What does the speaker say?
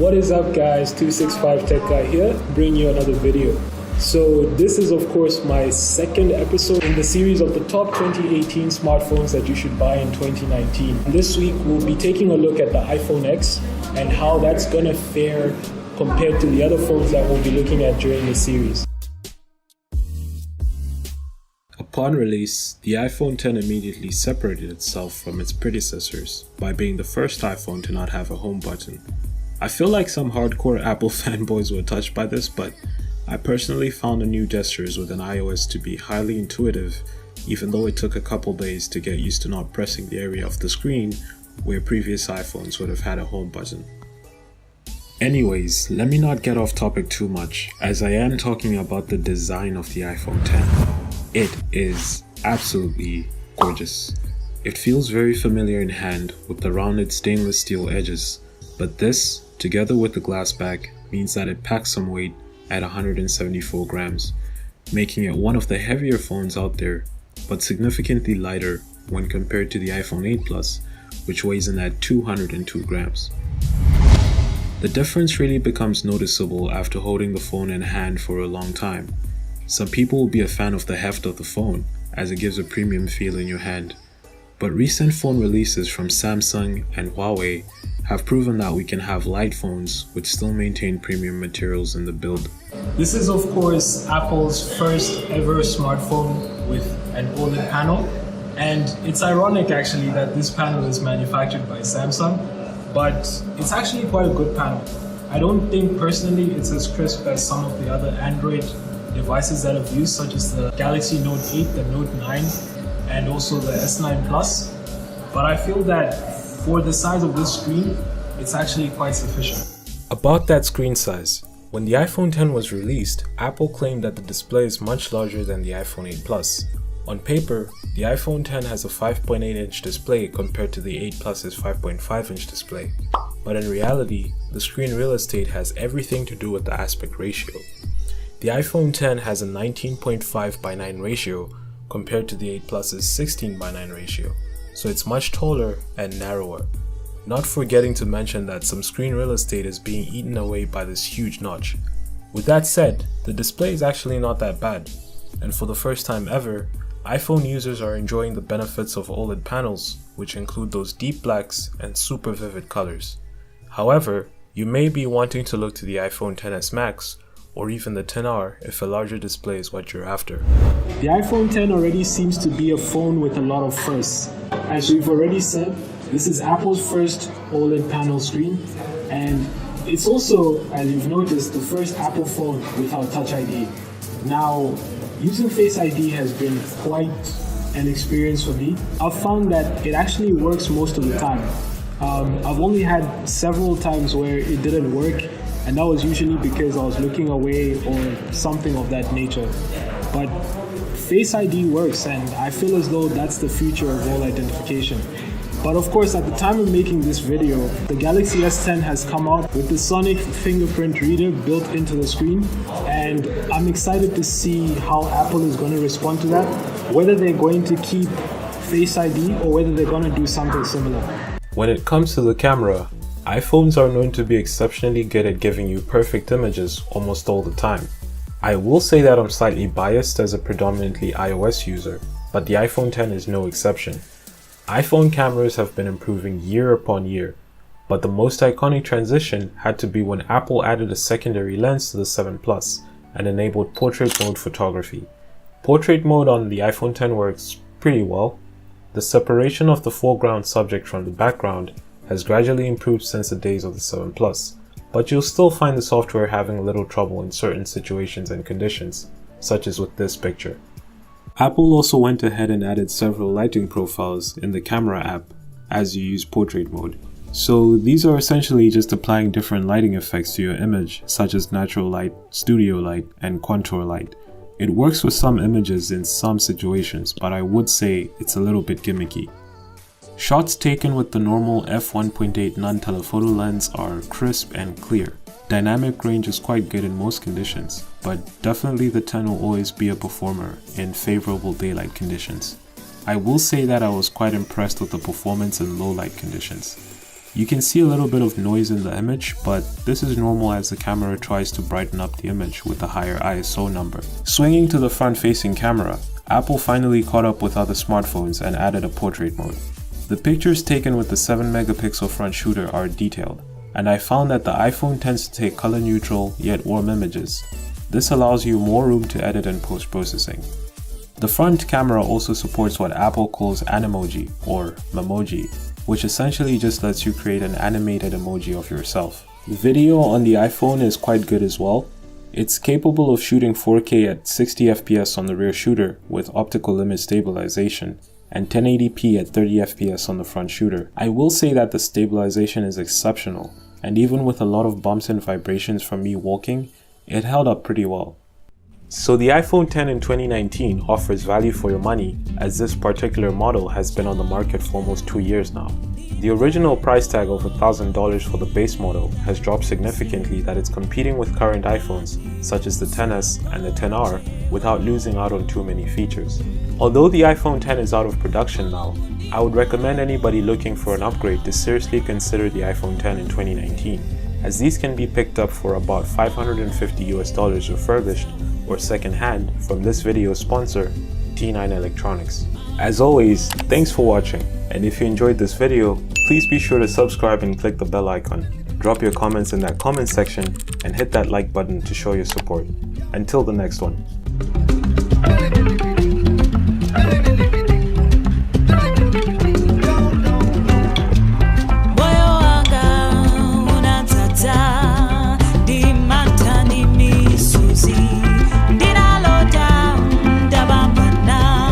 What is up guys, 265TechGuy here, bringing you another video. So this is of course my second episode in the series of the top 2018 smartphones that you should buy in 2019. This week we'll be taking a look at the iPhone X and how that's gonna fare compared to the other phones that we'll be looking at during the series. Upon release, the iPhone X immediately separated itself from its predecessors by being the first iPhone to not have a home button. I feel like some hardcore Apple fanboys were touched by this, but I personally found the new gestures within iOS to be highly intuitive, even though it took a couple days to get used to not pressing the area of the screen where previous iPhones would have had a home button. Anyways, let me not get off topic too much, as I am talking about the design of the iPhone X. It is absolutely gorgeous. It feels very familiar in hand with the rounded stainless steel edges, but this, together with the glass back, means that it packs some weight at 174 grams, making it one of the heavier phones out there, but significantly lighter when compared to the iPhone 8 Plus, which weighs in at 202 grams. The difference really becomes noticeable after holding the phone in hand for a long time. Some people will be a fan of the heft of the phone, as it gives a premium feel in your hand. But recent phone releases from Samsung and Huawei have proven that we can have light phones which still maintain premium materials in the build. This is of course Apple's first ever smartphone with an OLED panel, and it's ironic actually that this panel is manufactured by Samsung, but it's actually quite a good panel. I don't think personally it's as crisp as some of the other Android devices that I've used, such as the Galaxy Note 8, the Note 9, and also the S9 Plus, but I feel that for the size of this screen, it's actually quite sufficient. About that screen size, when the iPhone X was released, Apple claimed that the display is much larger than the iPhone 8 Plus. On paper, the iPhone X has a 5.8-inch display compared to the 8 Plus's 5.5-inch display, but in reality, the screen real estate has everything to do with the aspect ratio. The iPhone X has a 19.5:9 ratio compared to the 8 Plus's 16:9 ratio, so it's much taller and narrower. Not forgetting to mention that some screen real estate is being eaten away by this huge notch. With that said, the display is actually not that bad, and for the first time ever, iPhone users are enjoying the benefits of OLED panels, which include those deep blacks and super vivid colors. However, you may be wanting to look to the iPhone XS Max or even the XR if a larger display is what you're after. The iPhone X already seems to be a phone with a lot of firsts. As we've already said, this is Apple's first OLED panel screen, and it's also, as you've noticed, the first Apple phone without Touch ID. Now, using Face ID has been quite an experience for me. I've found that it actually works most of the time. I've only had several times where it didn't work, and that was usually because I was looking away or something of that nature. But Face ID works, and I feel as though that's the future of all identification. But of course, at the time of making this video, the Galaxy S10 has come out with the sonic fingerprint reader built into the screen, and I'm excited to see how Apple is going to respond to that, whether they're going to keep Face ID or whether they're going to do something similar. When it comes to the camera, iPhones are known to be exceptionally good at giving you perfect images almost all the time. I will say that I'm slightly biased as a predominantly iOS user, but the iPhone X is no exception. iPhone cameras have been improving year upon year, but the most iconic transition had to be when Apple added a secondary lens to the 7 Plus and enabled portrait mode photography. Portrait mode on the iPhone X works pretty well. The separation of the foreground subject from the background has gradually improved since the days of the 7 Plus, but you'll still find the software having a little trouble in certain situations and conditions, such as with this picture. Apple also went ahead and added several lighting profiles in the camera app as you use portrait mode. So these are essentially just applying different lighting effects to your image, such as natural light, studio light, and contour light. It works with some images in some situations, but I would say it's a little bit gimmicky. Shots taken with the normal f1.8 non-telephoto lens are crisp and clear. Dynamic range is quite good in most conditions, but definitely the 10 will always be a performer in favorable daylight conditions. I will say that I was quite impressed with the performance in low light conditions. You can see a little bit of noise in the image, but this is normal as the camera tries to brighten up the image with a higher ISO number. Swinging to the front-facing camera, Apple finally caught up with other smartphones and added a portrait mode. The pictures taken with the 7-megapixel front shooter are detailed, and I found that the iPhone tends to take color neutral yet warm images. This allows you more room to edit and post-processing. The front camera also supports what Apple calls Animoji or Memoji, which essentially just lets you create an animated emoji of yourself. Video on the iPhone is quite good as well. It's capable of shooting 4K at 60 FPS on the rear shooter with optical image stabilization, and 1080p at 30 FPS on the front shooter. I will say that the stabilization is exceptional, and even with a lot of bumps and vibrations from me walking, it held up pretty well. So the iPhone X in 2019 offers value for your money, as this particular model has been on the market for almost 2 years now. The original price tag of $1,000 for the base model has dropped significantly that it's competing with current iPhones such as the XS and the XR without losing out on too many features. Although the iPhone X is out of production now, I would recommend anybody looking for an upgrade to seriously consider the iPhone X in 2019, as these can be picked up for about $550 refurbished or second-hand from this video's sponsor, T9 Electronics. As always, thanks for watching, and if you enjoyed this video, please be sure to subscribe and click the bell icon. Drop your comments in that comment section and hit that like button to show your support. Until the next one.